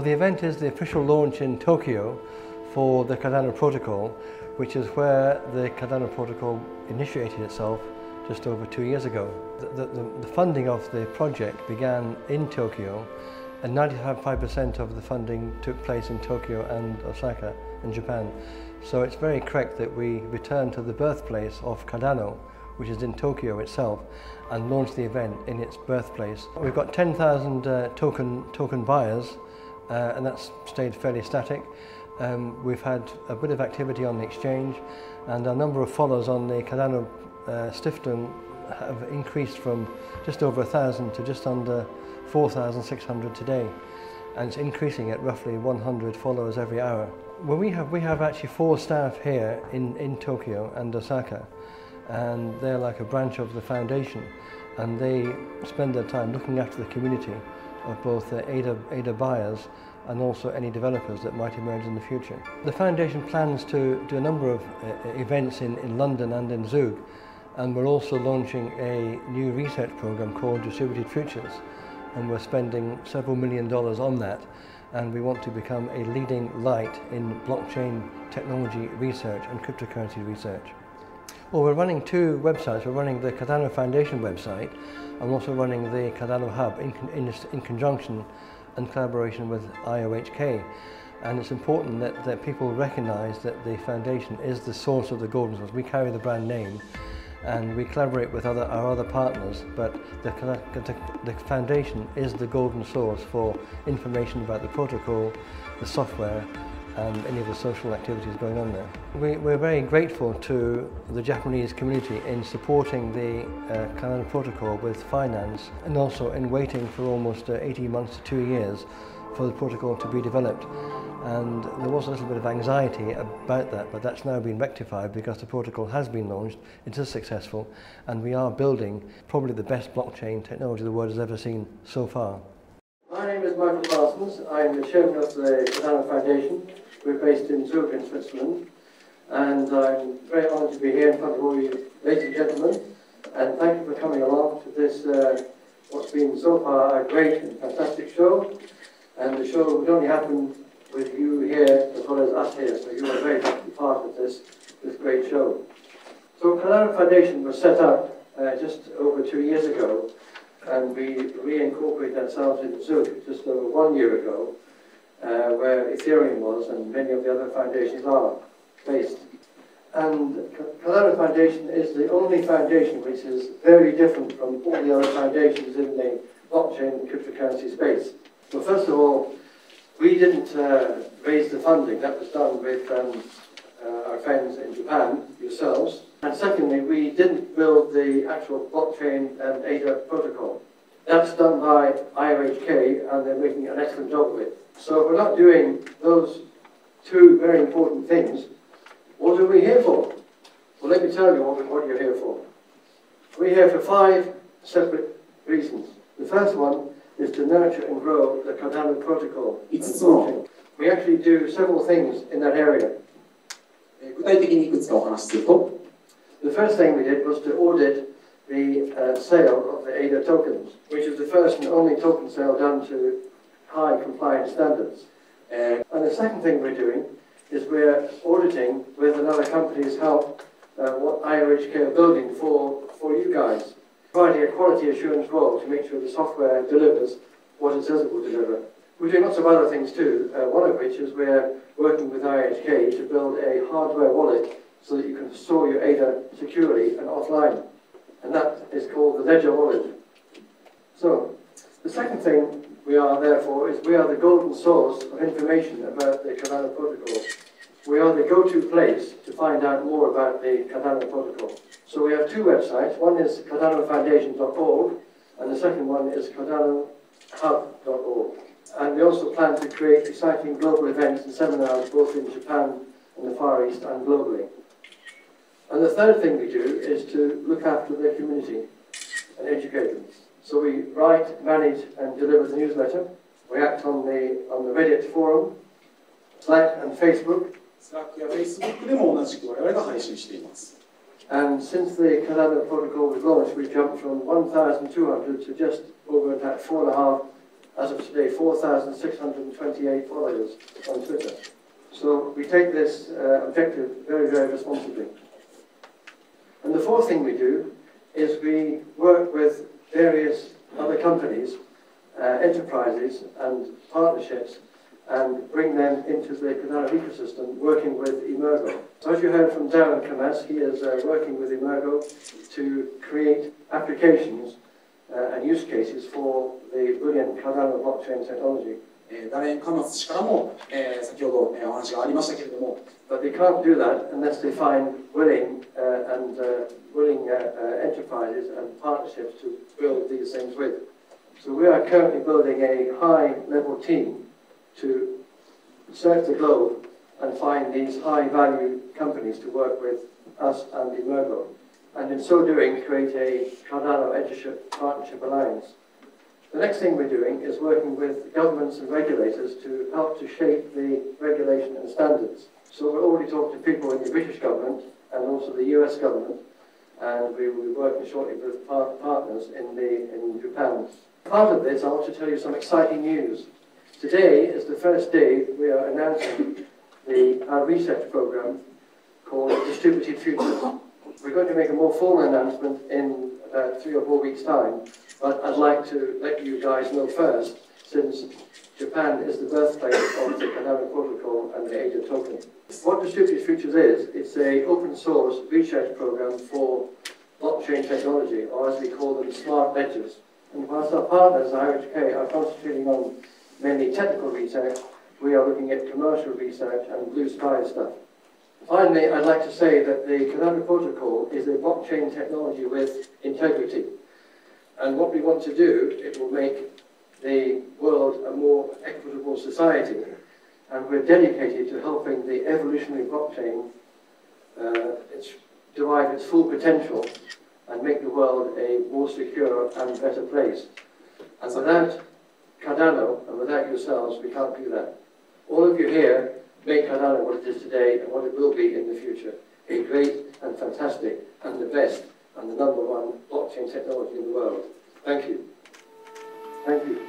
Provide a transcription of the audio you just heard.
the event is the official launch in Tokyo for the Cardano protocol, which is where the Cardano protocol initiated itself just over 2 years ago. The funding of the project began in Tokyo, and 95% of the funding took place in Tokyo and Osaka in Japan. So it's very correct that we return to the birthplace of Cardano, which is in Tokyo itself, and launch the event in its birthplace. We've got 10,000 token buyers, and that's stayed fairly static. We've had a bit of activity on the exchange, and our number of followers on the Cardano Stiftung have increased from just over 1,000 to just under 4,600 today, and it's increasing at roughly 100 followers every hour. Well, we have actually 4 staff here in Tokyo and Osaka, and they're like a branch of the foundation, and they spend their time looking after the community of both the ADA buyers and also any developers that might emerge in the future. The foundation plans to do a number of events in London and in Zug, and we're also launching a new research program called Distributed Futures, and we're spending several $1 million on that, and we want to become a leading light in blockchain technology research and cryptocurrency research. Well, we're running 2 websites. We're running the Cardano Foundation website and also running the Cardano Hub in conjunction and collaboration with IOHK. And it's important that people recognize that the foundation is the source of the golden source. We carry the brand name and we collaborate with our other partners, but the foundation is the golden source for information about the protocol, the software, and any of the social activities going on there. We're very grateful to the Japanese community in supporting the Cardano protocol with finance, and also in waiting for almost 18 months to 2 years for the protocol to be developed. And there was a little bit of anxiety about that, but that's now been rectified because the protocol has been launched, it is successful, and we are building probably the best blockchain technology the world has ever seen so far. My name is Michael Parsons. I'm the chairman of the Cardano Foundation. We're based in Zug in Switzerland, and I'm very honoured to be here in front of all you ladies and gentlemen, and thank you for coming along to this what's been so far a great and fantastic show. And the show would only happen with you here as well as us here, so you are very much a part of this great show. So Cardano Foundation was set up just over 2 years ago, and we reincorporated ourselves in Zug just over 1 year ago, where Ethereum was and many of the other foundations are based. And Cardano Foundation is the only foundation which is very different from all the other foundations in the blockchain and cryptocurrency space. So first of all, we didn't raise the funding. That was done with our friends in Japan, yourselves. And secondly, we didn't build the actual blockchain and ADA protocol. That's done by IOHK, and they're making an excellent job of it. So if we're not doing those 2 very important things, what are we here for? Well, let me tell you what you're here for. We're here for 5 separate reasons. The first one is to nurture and grow the Cardano protocol. We actually do several things in that area. The first thing we did was to audit the sale of the ADA tokens, which is the first and only token sale done to high compliance standards. And the second thing we're doing is we're auditing, with another company's help, what IOHK are building for you guys, providing a quality assurance role to make sure the software delivers what it says it will deliver. We're doing lots of other things too, one of which is we're working with IOHK to build a hardware wallet so that you can store your ADA securely and offline. And that is called the Ledger wallet. So, the second thing we are there for is we are the golden source of information about the Cardano protocol. We are the go-to place to find out more about the Cardano protocol. So we have 2 websites. One is cardanofoundation.org, and the second one is cardanohub.org. And we also plan to create exciting global events and seminars both in Japan and the Far East and globally. And the third thing we do is to look after the community and educate them. So we write, manage, and deliver the newsletter. We act on the Reddit forum, Slack, and Facebook. And since the Cardano protocol was launched, we jumped from 1,200 to just over about 4,500 as of today, 4,628 followers on Twitter. So we take this objective very, very responsibly. And the fourth thing we do is we work with various other companies, enterprises and partnerships, and bring them into the Cardano ecosystem, working with Emergo. So as you heard from Darren Kamas, he is working with Emergo to create applications and use cases for the Bullion Cardano blockchain technology. ダレン・カマス氏からも、先ほど、お話がありましたけれども、But they can't do that unless they find willing enterprises and partnerships to build these things with. So we are currently building a high-level team to search the globe and find these high-value companies to work with us and Emergo, and in so doing create a Cardano Partnership Alliance. The next thing we're doing is working with governments and regulators to help to shape the regulation and standards. So we're already talking to people in the British government and also the US government, and we will be working shortly with partners in Japan. Part of this, I want to tell you some exciting news. Today is the first day we are announcing our research program called Distributed Futures. We're going to make a more formal announcement in about 3 or 4 weeks' time, but I'd like to let you guys know first, since Japan is the birthplace of the Cardano protocol and the age of token. What Distributed Futures is, it's an open source research program for blockchain technology, or as we call them, smart ledgers. And whilst our partners, IHK, are concentrating on mainly technical research, we are looking at commercial research and blue sky stuff. Finally, I'd like to say that the Cardano protocol is a blockchain technology with integrity. And what we want to do, it will make the world a more equitable society. And we're dedicated to helping the evolutionary blockchain derive its full potential and make the world a more secure and better place. And without Cardano and without yourselves, we can't do that. All of you here make Cardano what it is today and what it will be in the future. A great and fantastic and the best and the #1 blockchain technology in the world. Thank you. Thank you.